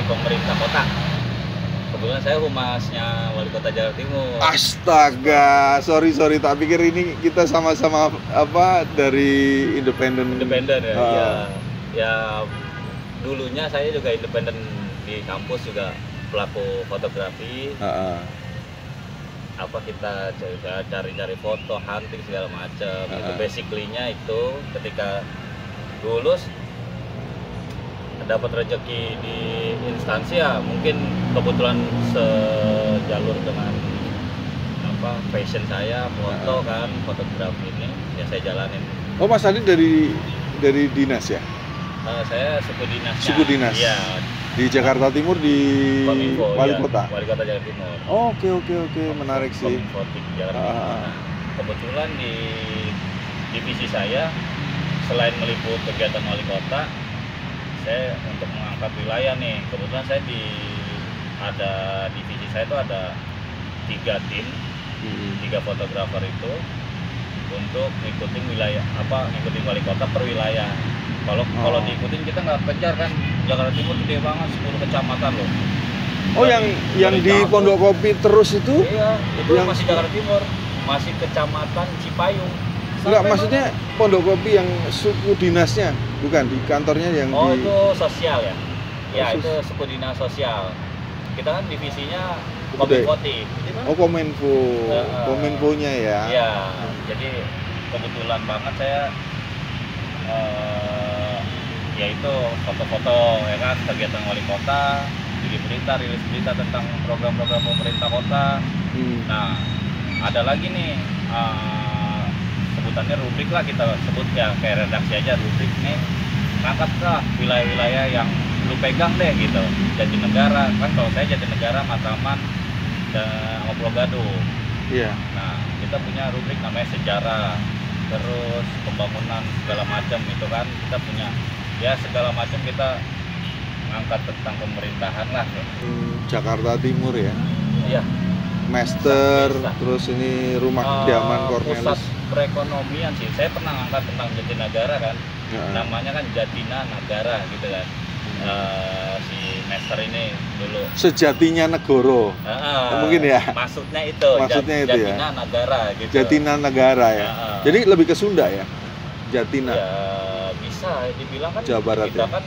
pemerintah kota. Kebetulan saya humasnya Wali Kota Jakarta Timur. Astaga, sorry tak pikir ini kita sama-sama apa dari independen. Independen ya. Ya dulunya saya juga independen di kampus, juga pelaku fotografi. Apa kita cari foto, hunting segala macam. Itu basically-nya itu ketika lulus dapat rezeki di instansi ya, mungkin kebetulan sejalur dengan apa passion saya foto kan, fotografi ini ya saya jalanin. Oh, Mas Adi dari dinas ya? Saya suku dinasnya. Suku dinas. Iya. Di Jakarta Timur di Kominfo, Wali ya, Kota. Wali Kota Jakarta Timur. Oh, oke, menarik sih. Kominfo Jakarta Timur. Kebetulan di divisi saya selain meliput kegiatan wali kota, saya untuk mengangkat wilayah nih, kebetulan saya ada divisi saya itu ada 3 tim, 3 fotografer itu untuk ngikutin wilayah ngikutin wali kota per wilayah. Kalau diikutin kita nggak kejar kan, Jakarta Timur gede banget, 10 kecamatan loh. Oh, yang di Pondok Kopi terus itu? Iya, itu masih Jakarta Timur, masih kecamatan Cipayung. Enggak, maksudnya Pondok Kopi yang suku dinasnya, bukan di kantornya yang itu sosial ya? Ya, itu suku dinas sosial. Kita kan divisinya Kominfo. Oh, Kominfonya ya? Iya, jadi kebetulan banget saya yaitu foto-foto ya kan, kegiatan wali kota, rilis berita tentang program-program pemerintah kota. Nah, ada lagi nih sebutannya rubrik lah, kita sebut ya kayak redaksi aja, rubrik nih ngangkat lah wilayah-wilayah yang lu pegang deh gitu. Jatinegara kan, kalau saya Jatinegara, Matraman, dan Pulau Gadung. Iya. Nah, kita punya rubrik namanya sejarah, terus pembangunan segala macam itu kan, kita punya ya segala macam, kita ngangkat tentang pemerintahan lah ya. Jakarta Timur ya? Iya. Master, terus ini rumah kediaman Cornelis. Pusat perekonomian sih, saya pernah ngangkat tentang Jatinegara kan, namanya kan Jatina Nagara gitu kan. Si Master ini dulu sejatinya negoro, mungkin ya. Maksudnya itu Jatina ya? Nagara gitu. Jatina Nagara ya. Jadi lebih ke Sunda ya, Jatina. Ya bisa dibilang kan. Jawa Barat kita ya? Kan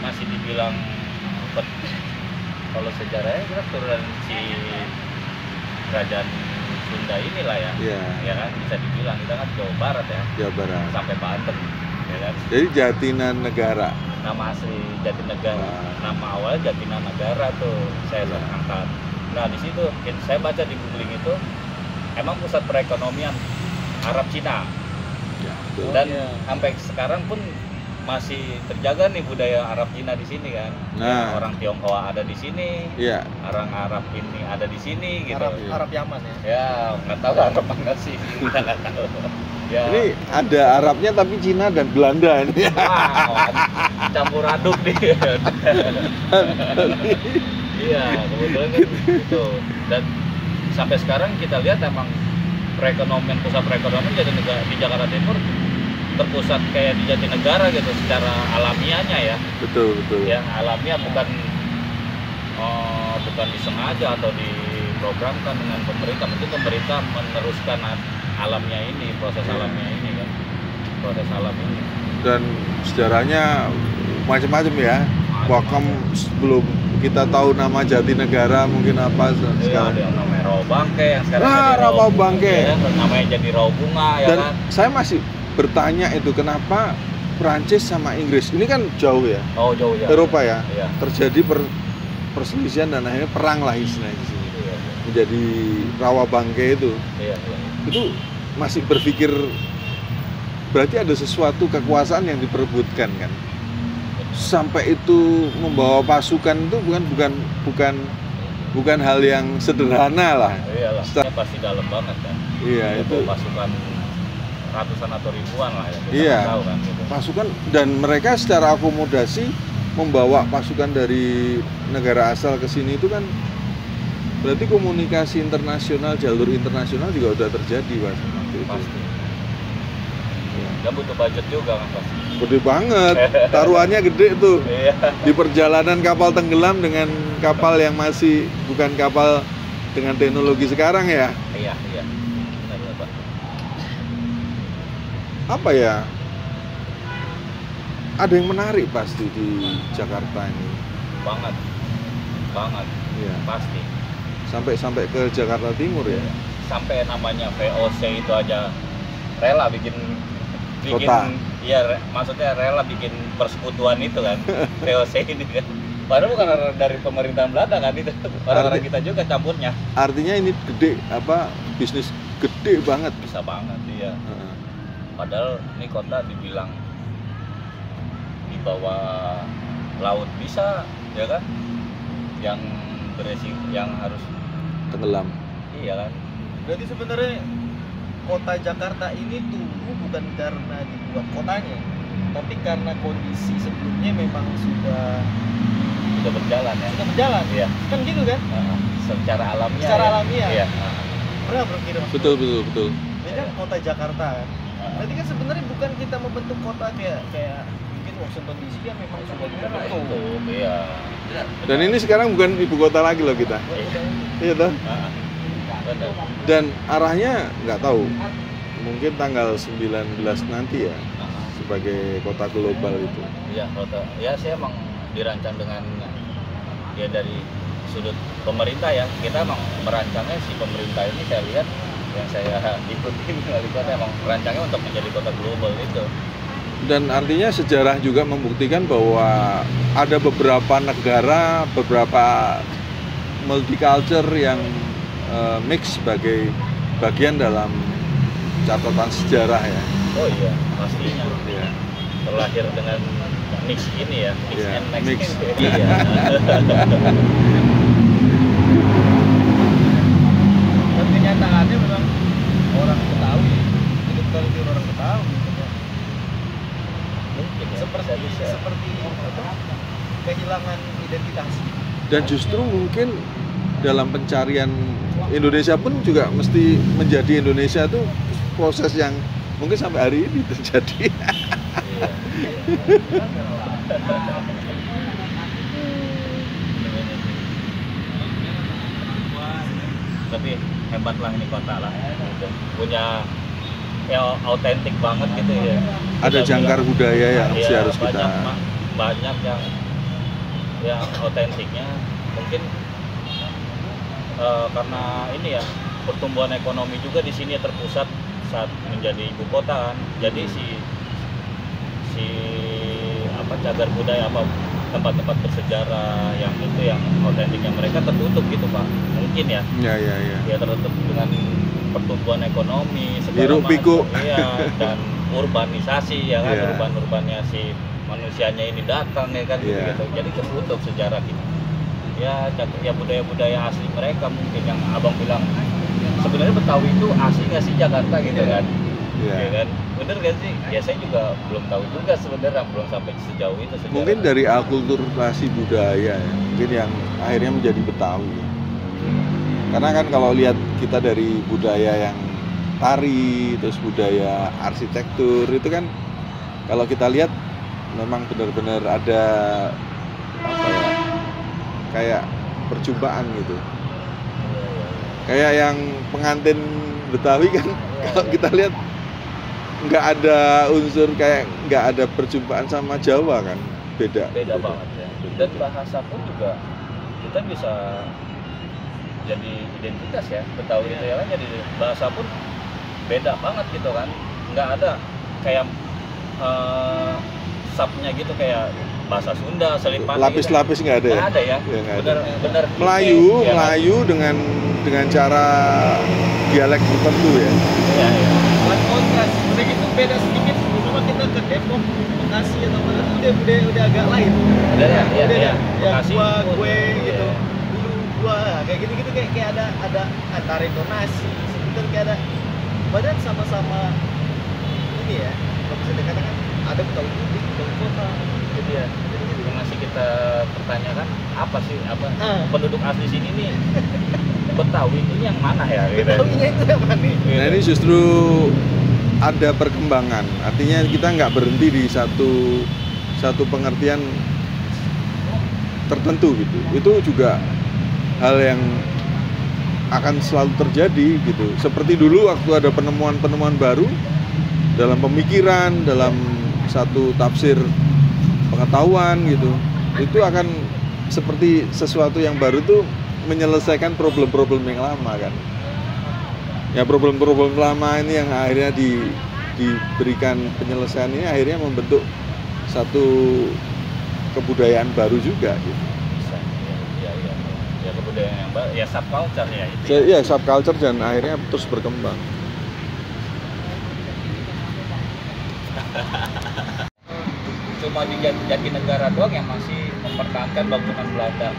masih dibilang kalau sejarahnya kita turunan si kerajaan Sunda inilah ya. Ya kan, bisa dibilang kita kan Jawa Barat ya. Jawa Barat. Sampai Banten ya kan. Jadi Jatina Negara. Nama asli Jatinegara. Nama awalnya Jatina Nagara tuh saya angkat. Nah, di situ saya baca di googling itu emang pusat perekonomian Arab Cina. Ya, dan sampai sekarang pun masih terjaga nih budaya Arab Cina di sini kan. Nah, orang Tionghoa ada di sini. Iya. Orang Arab ini ada di sini gitu. Arab Yaman ya. Ya, nggak tahu Arab mana sih. Kita nggak tahu. Ya. Ini ada Arabnya tapi Cina dan Belanda ini. Wah, campur aduk nih. Iya, kebetulan kan gitu. Dan sampai sekarang kita lihat emang pusat perekonomian di Jakarta Timur terpusat kayak di Jatinegara gitu secara alamiahnya ya. Betul. Ya, alamiah, bukan disengaja atau diprogramkan dengan pemerintah. Mungkin pemerintah meneruskan alamnya ini, proses alamnya ini kan. Proses alam ini. Dan sejarahnya macam-macam ya. Bahkan sebelum kita tahu nama Jatinegara mungkin apa sekarang. Iya, ada yang namanya Rawabangke yang sekarang jadi Rawabangke. Ya, namanya jadi Rawabunga ya. Dan kan. Saya masih bertanya itu kenapa Prancis sama Inggris ini kan jauh ya. Oh, jauh ya. Eropa ya. Iya. Terjadi perselisihan dan akhirnya perang lah istilahnya di sini. Iya. Menjadi Rawabangke itu. Iya. Itu masih berpikir berarti ada sesuatu kekuasaan yang diperebutkan kan. Sampai itu membawa pasukan itu bukan hal yang sederhana lah. Iyalah, pasti dalam banget kan. Iya, itu pasukan ratusan atau ribuan lah ya. Iya. Tahu kan gitu. Pasukan, dan mereka secara akomodasi membawa pasukan dari negara asal ke sini itu kan berarti komunikasi internasional, jalur internasional juga udah terjadi Mas. Pasti. Nggak butuh budget juga kan Mas. Gede banget, taruhannya gede tuh. Iya. Di perjalanan kapal tenggelam dengan kapal yang masih bukan kapal dengan teknologi sekarang ya. Iya. Benar Pak. Apa ya? Ada yang menarik pasti di Jakarta ini. Banget. Iya. Pasti. Sampai ke Jakarta Timur ya. Sampai namanya VOC itu aja rela bikin Kota. Iya, maksudnya rela bikin persekutuan itu kan. VOC ini kan. Padahal bukan dari pemerintahan Belanda kan itu. Orang-orang kita juga campurnya. Artinya ini gede, bisnis gede banget. Bisa banget iya. Padahal ini kota dibilang di bawah laut bisa, ya kan? Yang beresiko, yang harus Tenggelam. iya kan? Berarti sebenarnya kota Jakarta ini tumbuh bukan karena dibuat kotanya, tapi karena kondisi sebelumnya memang sudah berjalan ya. sudah berjalan. Iya. Kan gitu kan? Secara alamiah. Secara ya? alamiah. Iya. Pernah berpikir Mas? Betul. Ini kan kota Jakarta kan. Berarti kan sebenarnya bukan kita membentuk kota kayak mungkin Washington DC yang memang sudah dibentuk. Iya. Dan ini sekarang bukan ibu kota lagi loh kita. Iya toh? Benar. Dan arahnya nggak tahu. Mungkin tanggal 19 nanti ya sebagai kota global itu. Iya, kota. Ya sih emang dirancang dengan ya dari sudut pemerintah ya. Kita emang merancangnya si pemerintah ini saya lihat yang saya ikutin kali kota emang merancangnya untuk menjadi kota global itu. Dan artinya sejarah juga membuktikan bahwa ada beberapa negara, beberapa multicultural yang mix sebagai bagian dalam catatan sejarah ya. Oh iya, pastinya. Iya. Terlahir dengan mix ini ya, mix Iya, and match. mix. Iya. Dan kenyataannya memang orang Betawi hidup dari orang Betawi gitu kan. Mungkin ya, seperti bisa. apa, kehilangan identitas. Dan justru mungkin dalam pencarian Indonesia pun juga mesti menjadi Indonesia itu proses yang mungkin sampai hari ini terjadi. Iya. Tapi hebat lah ini kota lah, gitu. Punya ya autentik banget gitu ya. Ada Kita jangkar bilang, budaya yang iya, masih harus kita banyak yang autentiknya mungkin karena ini ya pertumbuhan ekonomi juga di sini terpusat saat menjadi ibu kota kan. Jadi si cagar budaya apa tempat-tempat bersejarah yang itu yang autentiknya mereka tertutup gitu Pak, mungkin ya. Ya tertutup dengan pertumbuhan ekonomi Hiruk pikuk. Iya, dan urbanisasi ya kan. Iya. Urbannya si manusianya ini datang ya kan gitu. Jadi tertutup sejarah kita ya budaya-budaya asli mereka mungkin yang abang bilang sebenarnya Betawi itu asli nggak sih Jakarta gitu kan. Ya kan, bener gak sih? Ya saya juga belum tahu juga sebenarnya, belum sampai sejauh itu sejarah. mungkin dari akulturasi budaya ya, mungkin yang akhirnya menjadi Betawi. Karena kan kalau lihat kita dari budaya yang tari, terus budaya arsitektur itu kan kalau kita lihat memang benar-benar ada apa ya, kayak perjumpaan gitu. Kayak yang pengantin Betawi kan kalau kita lihat nggak ada unsur kayak nggak ada perjumpaan sama Jawa kan, beda banget ya. Dan bahasa pun juga kita bisa jadi identitas ya Betawi itu ya kan, jadi bahasa pun beda banget gitu kan, nggak ada kayak subnya gitu kayak bahasa Sunda selipati lapis-lapis nggak ada ya? Nggak ada ya, bener Melayu dengan cara dialek tertentu ya. Iya. Buat kontras, udah gitu beda sedikit. Cuma kita ke Depok, Bekasi atau mana udah agak lain. Udah ya, ya Bekasi, gue gitu. Dulu gua kayak gitu-gitu kayak ada antara intonasi, sebentar kayak ada badan sama-sama ini ya. Kalau bisa dikatakan ada Betawi putih, Betawi kota gitu ya. yang masih kita pertanyakan apa sih penduduk asli sini nih Betawi ini yang mana ya gitu. Betawinya itu yang mana nih? Nah ini justru ada perkembangan. Artinya kita nggak berhenti di satu pengertian tertentu gitu. Itu juga hal yang akan selalu terjadi gitu. Seperti dulu waktu ada penemuan-penemuan baru dalam pemikiran, dalam satu tafsir pengetahuan gitu. Itu akan seperti sesuatu yang baru tuh menyelesaikan problem-problem yang lama kan. Ya problem-problem lama ini yang akhirnya diberikan penyelesaian ini akhirnya membentuk satu kebudayaan baru juga gitu. Ya kebudayaan yang baru, ya subculture ya itu. Ya subculture dan akhirnya terus berkembang. Cuma di Jatinegara doang yang masih mempertahankan bangunan Belanda.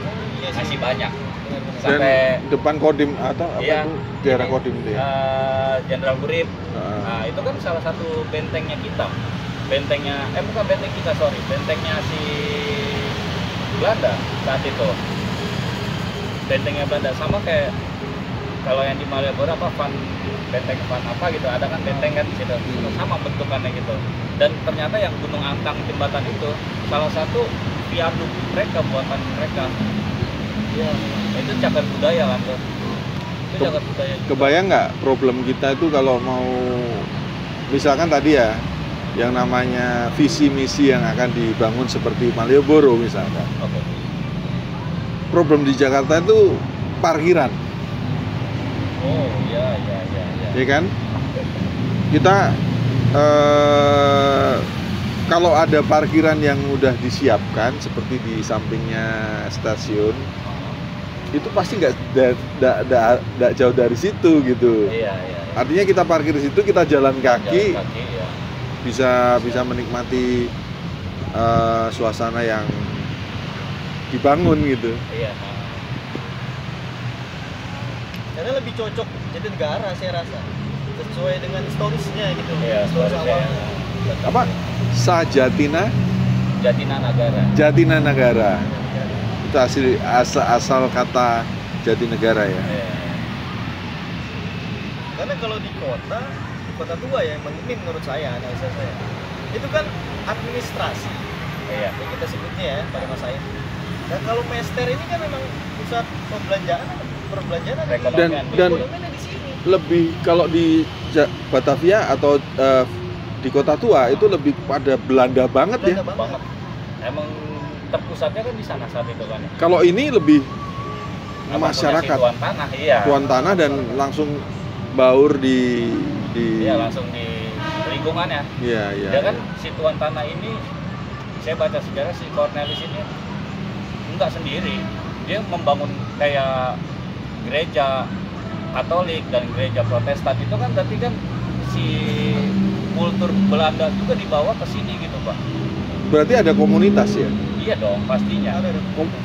Iya sih. Masih banyak. Dan Sampai depan Kodim atau apa iya, itu daerah ini, Kodim itu ya. Jenderal Gurip. Nah, Nah, itu kan salah satu bentengnya kita. Bukan benteng kita, sorry. Bentengnya si Belanda saat itu. Bentengnya Belanda sama kayak kalau yang di Malioboro benteng Van apa gitu, ada kan benteng kan di situ. Sama bentukannya gitu. Dan ternyata yang Gunung Antang jembatan itu salah satu viaduk mereka, buatan mereka. Ya, itu cagar budaya kan tuh. Itu cagar budaya. Kebayang nggak problem kita itu kalau mau misalkan tadi ya yang namanya visi misi yang akan dibangun seperti Malioboro misalkan. Oke. Problem di Jakarta itu parkiran, Oh, ya. ya kan? Kita kalau ada parkiran yang udah disiapkan seperti di sampingnya stasiun, itu pasti nggak jauh dari situ gitu. Iya. Artinya kita parkir di situ, kita jalan kaki, Jalan kaki ya. bisa menikmati suasana yang dibangun gitu. Iya. Karena lebih cocok Jatinegara saya rasa. Sesuai dengan storiesnya gitu. Iya, Stories saya awalnya. Apa? Jatinanagara. Itu asal kata Jatinegara ya. Iya. Karena kalau di kota tua ya, ini menurut saya, analisa saya, itu kan administrasi Iya. yang kita sebutnya ya pada masa itu. Dan kalau Mester ini kan memang pusat perbelanjaan ada Perekonomian. Dan ekonominya di sini. lebih kalau di Batavia atau di kota tua itu lebih pada Belanda banget ya. Belanda Banget. Emang terpusatnya kan di sana saat itu kan. Kalau ini lebih Emang punya si masyarakat, tuan tanah, iya. tuan tanah dan langsung baur di Iya, langsung di lingkungannya. Iya. Dia kan si tuan tanah ini, saya baca sejarah si Cornelis ini enggak sendiri. Dia membangun kayak gereja Katolik dan gereja Protestan itu kan berarti kan si kultur Belanda juga dibawa ke sini gitu, Pak. Berarti ada komunitas ya. Iya dong, pastinya.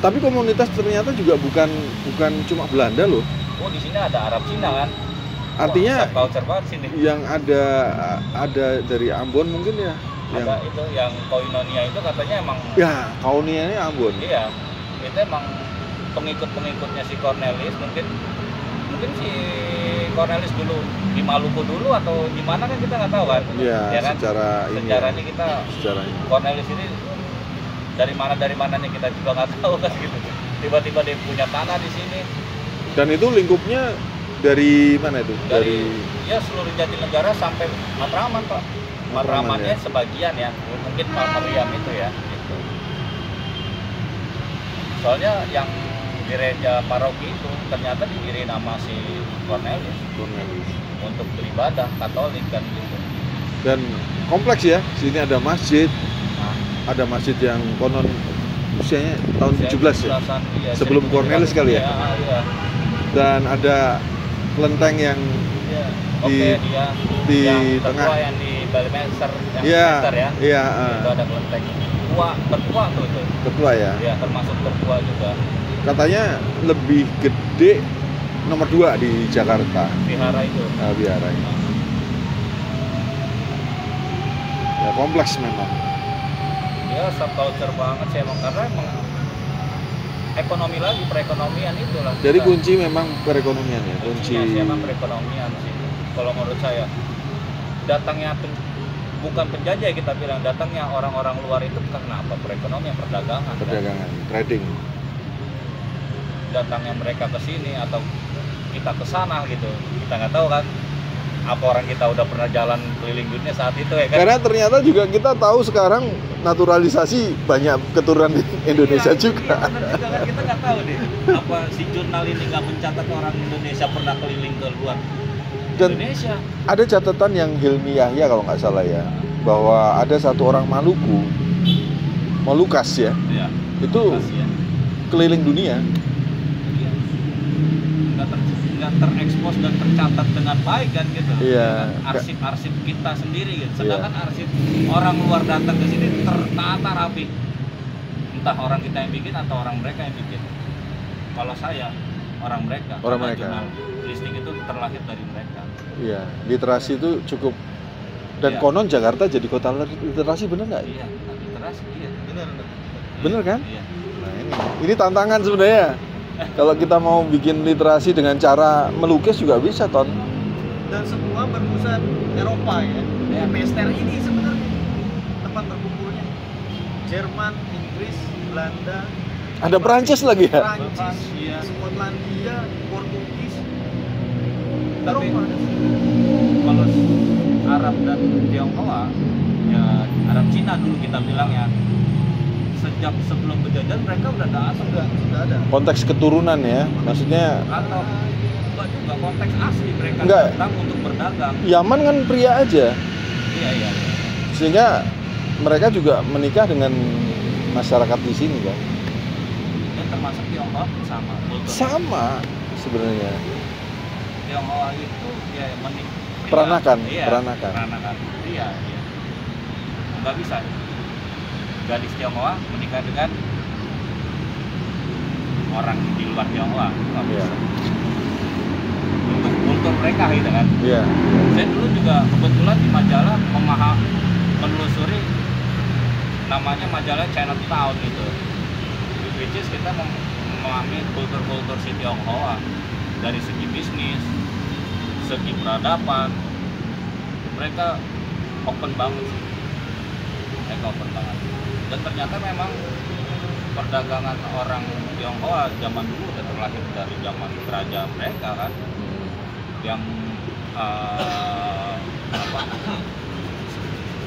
Tapi komunitas ternyata juga bukan cuma Belanda loh. Oh, di sini ada Arab Cina kan. Artinya culture banget sini. yang ada dari Ambon mungkin ya. Ada itu yang Koinonia itu katanya emang Ya, kauniannya Ambon. iya. Itu emang pengikut-pengikutnya si Cornelis, mungkin si Cornelis dulu di Maluku dulu atau di mana kan kita nggak tahu kan. Iya, Ya kan? sejarahnya kita sejarahnya. Cornelis ini dari mananya kita juga nggak tahu kan gitu. Tiba-tiba dia punya tanah di sini. Dan itu lingkupnya dari mana itu? Dari ya seluruh Jatinegara sampai Matraman, Pak. Matramannya ya. sebagian ya, mungkin Palmeriam itu ya gitu. Soalnya yang gereja paroki itu ternyata didiriin sama si Cornelis untuk beribadah Katolik kan gitu. Dan kompleks ya. Sini ada masjid. Nah, Ada masjid yang konon usianya tahun 17 ya. Iya, Sebelum Cornelis kali ya? Iya. Dan ada kelenteng yang Iya. di yang tengah. tertua yang di Balimester, yang Iya. Mester ya. Iya, Itu ada kelenteng tertua tuh itu. ketua ya. Ya, termasuk tertua juga. Katanya lebih gede nomor 2 di Jakarta. Vihara itu. Wihara. Ya kompleks memang. Ya, subculture banget sih emang, karena emang ekonomi lagi, perekonomian itulah. Jadi kunci memang perekonomian ya, kunci. Kuncinya sih emang perekonomian sih kalau menurut saya. datangnya bukan penjajah ya, kita bilang datangnya orang-orang luar itu karena apa? Perekonomian, perdagangan. Perdagangan, trading. Datangnya mereka ke sini atau kita ke sana gitu, kita nggak tahu kan apa orang kita udah pernah jalan keliling dunia saat itu ya kan. Karena ternyata juga kita tahu sekarang naturalisasi banyak keturunan di Indonesia juga. Iya, benar juga kan, kita nggak tahu deh apa si jurnal ini nggak mencatat orang Indonesia pernah keliling ke luar Dan Indonesia. ada catatan yang Hilmi Yahya kalau nggak salah ya, bahwa ada satu orang Maluku, Molukas ya, Iya. itu Kasihan. keliling dunia. Iya. Nggak terekspos dan tercatat dengan baik kan gitu. Iya. Arsip-arsip kita sendiri gitu. Sedangkan arsip orang luar datang ke sini tertata rapi. Entah orang kita yang bikin atau orang mereka yang bikin. Kalau saya orang mereka. Orang Karena mereka. jurnal listing itu terlahir dari mereka. Iya, literasi itu cukup. Dan Iya. konon Jakarta jadi kota literasi, bener nggak? Iya, literasi iya. Benar. Bener kan? Iya. Nah ini tantangan sebenarnya. Kalau kita mau bikin literasi dengan cara melukis juga bisa, Ton. Dan semua berpusat Eropa ya. Ya. Mester ini sebenarnya tempat berkumpulnya Jerman, Inggris, Belanda, Ada Perancis lagi ya? Prancis, Iya. Skotlandia, Portugis, Tapi Eropa. kalau Arab dan Tionghoa, ya Arab Cina dulu kita bilang ya, sejak sebelum berjajar mereka udah datang Sudah ada. Konteks keturunan ya, maksudnya atau enggak juga konteks asli mereka Enggak. datang untuk berdagang. Yaman kan pria aja, Iya iya. sehingga mereka juga menikah dengan masyarakat di sini kan. Dan termasuk Tionghoa pun sama. kultur. Sama sebenarnya. Tionghoa itu ya Peranakan, iya, peranakan. peranakan. Iya iya. Nggak bisa. Gadis Tionghoa menikah dengan orang di luar Tionghoa, nggak bisa. Iya. Untuk kultur mereka gitu kan. Iya. Saya dulu juga kebetulan di majalah menelusuri namanya majalah Chinatown gitu. Which is kita memahami kultur-kultur si Tionghoa dari segi bisnis, segi peradaban. Mereka open banget sih. Mereka open banget. Dan ternyata memang perdagangan orang Tionghoa zaman dulu udah terlahir dari zaman kerajaan mereka kan, yang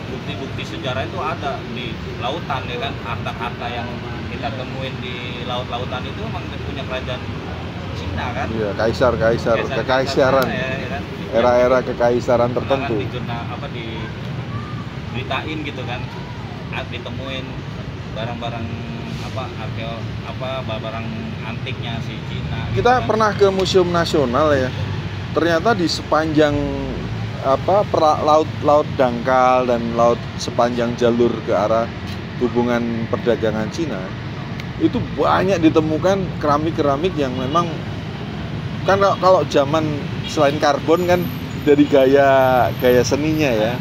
bukti-bukti sejarah itu ada di lautan ya kan, harta-harta yang kita temuin di laut-lautan itu memang punya kerajaan Cina kan. Iya, kaisar-kaisar, kekaisaran, ya kan? era-era kekaisaran Bahkan tertentu. di jurnal diberitain gitu kan, ditemuin barang-barang barang antiknya si Cina. Kita kan. pernah ke Museum Nasional ya. Ternyata di sepanjang laut dangkal dan laut sepanjang jalur ke arah hubungan perdagangan Cina, itu banyak ditemukan keramik-keramik yang memang kan kalau zaman selain karbon kan dari gaya seninya ya,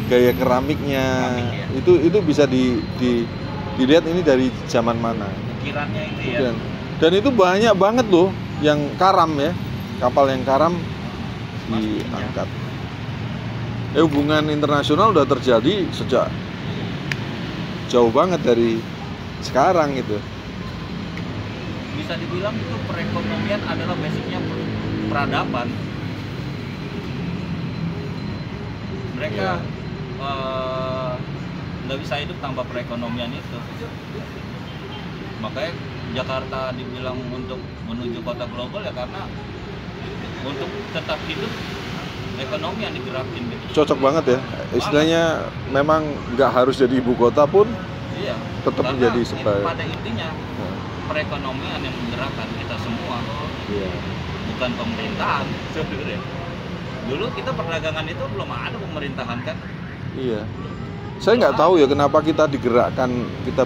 gaya keramiknya itu bisa dilihat ini dari zaman mana. Ukirannya itu ya. Dan itu banyak banget loh yang karam ya, kapal yang karam diangkat. Hubungan internasional udah terjadi sejak jauh banget dari sekarang itu. Bisa dibilang itu perekonomian adalah basicnya peradaban. Mereka nggak bisa hidup tanpa perekonomian itu. Makanya Jakarta dibilang untuk menuju kota global ya karena untuk tetap hidup ekonomi yang digerakin gitu. Cocok banget ya, istilahnya memang nggak harus jadi ibu kota pun Iya. tetap Karena menjadi itu sebagai. pada intinya perekonomian yang menggerakkan kita semua, Iya. bukan pemerintahan sebenarnya. Dulu kita perdagangan itu belum ada pemerintahan kan. Iya. Saya nggak tahu ya kenapa kita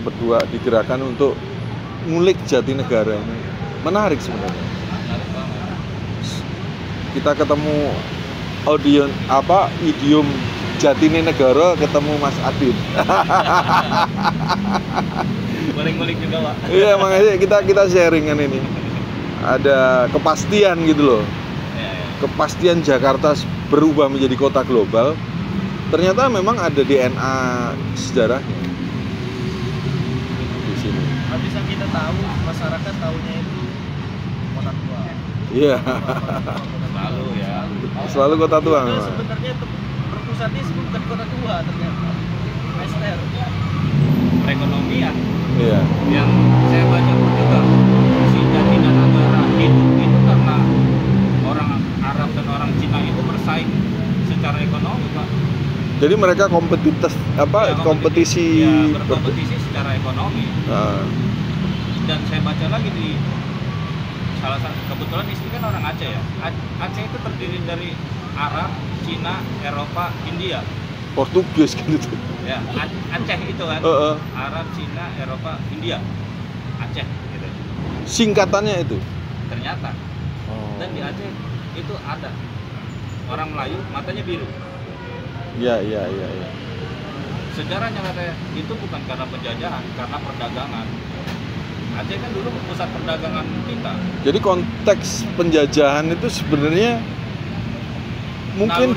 berdua digerakkan untuk ngulik Jatinegara ini. Menarik sebenarnya. Menarik banget. Kita ketemu idiom Jatinegara, ketemu Mas Adit. Ngulik-ngulik juga Pak. Iya, makanya kita sharingan ini. Ada kepastian gitu loh. Iya, iya. Kepastian Jakarta berubah menjadi kota global ternyata memang ada DNA sejarahnya di sini. Nggak bisa kita tahu, masyarakat tahunya itu kota tua. Iya. Lalu ya. Selalu kota tua Itu memang. sebenarnya berpusatnya bukan kota tua ternyata. Mester. Perekonomian Iya. yang saya baca pun juga si Jatinegara itu karena orang Arab dan orang Cina itu bersaing secara ekonomi, Pak. Jadi mereka Ya, kompetisi ya, berkompetisi secara ekonomi. Ah, Dan saya baca lagi di salah satu, kebetulan istri kan orang Aceh ya. Aceh itu terdiri dari Arab, Cina, Eropa, India. Portugis kan itu. Ya, Aceh itu kan. Heeh. Arab, Cina, Eropa, India. Aceh gitu. Singkatannya itu. Ternyata. Dan di Aceh itu ada orang Melayu matanya biru. Iya. Sejarahnya katanya itu bukan karena penjajahan, karena perdagangan. Aceh kan dulu pusat perdagangan kita. Jadi konteks penjajahan itu sebenarnya mungkin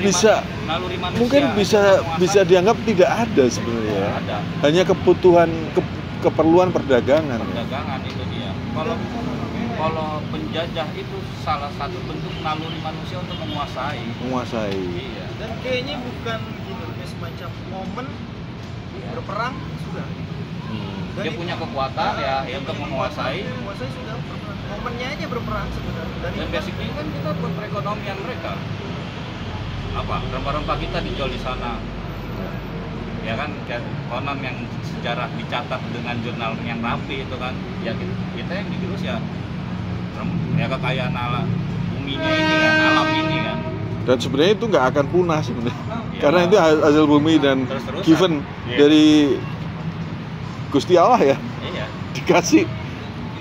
naluri manusia bisa dianggap tidak ada sebenarnya ya. ada Hanya kebutuhan keperluan perdagangan. perdagangan itu dia. Kalau penjajah itu salah satu bentuk naluri manusia untuk menguasai. Iya. Dan kayaknya bukan gitu, kayak semacam momen berperang sudah. Dan Dia punya kekuatan ya untuk menguasai. Menguasai sudah berperang. Momennya aja berperang sebenarnya. Dan basically kan kita buat perekonomian mereka. Apa? Rempah-rempah kita dijual di sana. Ya kan, kayak konon yang sejarah dicatat dengan jurnal yang rapi itu kan. Ya kita yang digerus ya kekayaan alam buminya ini kan, alam ini kan. Dan sebenarnya itu nggak akan punah sebenarnya. Ya, Karena itu hasil bumi dan terus-terusan. given Iya. dari Gusti Allah ya. Iya.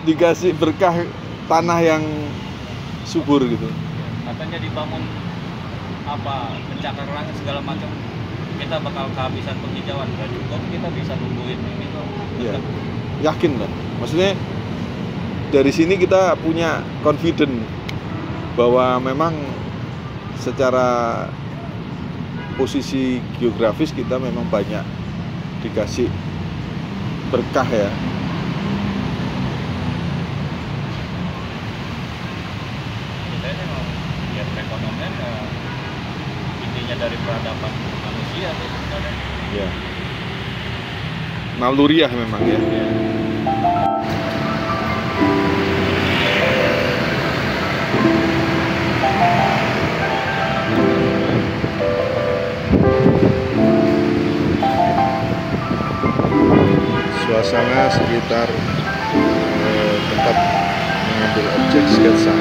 Dikasih berkah tanah yang subur gitu. Katanya dibangun pencakar langit segala macam, kita bakal kehabisan penghijauan, nggak cukup kita bisa nungguin ini tuh. Iya. Yakin kan? Maksudnya dari sini kita punya confident bahwa memang secara posisi geografis kita memang banyak dikasih berkah ya. Kita ini mau ya perekonomian ya intinya dari peradaban manusia sih sebenarnya. Iya. Naluriah memang ya. Suasana sekitar tempat mengambil objek sketsa.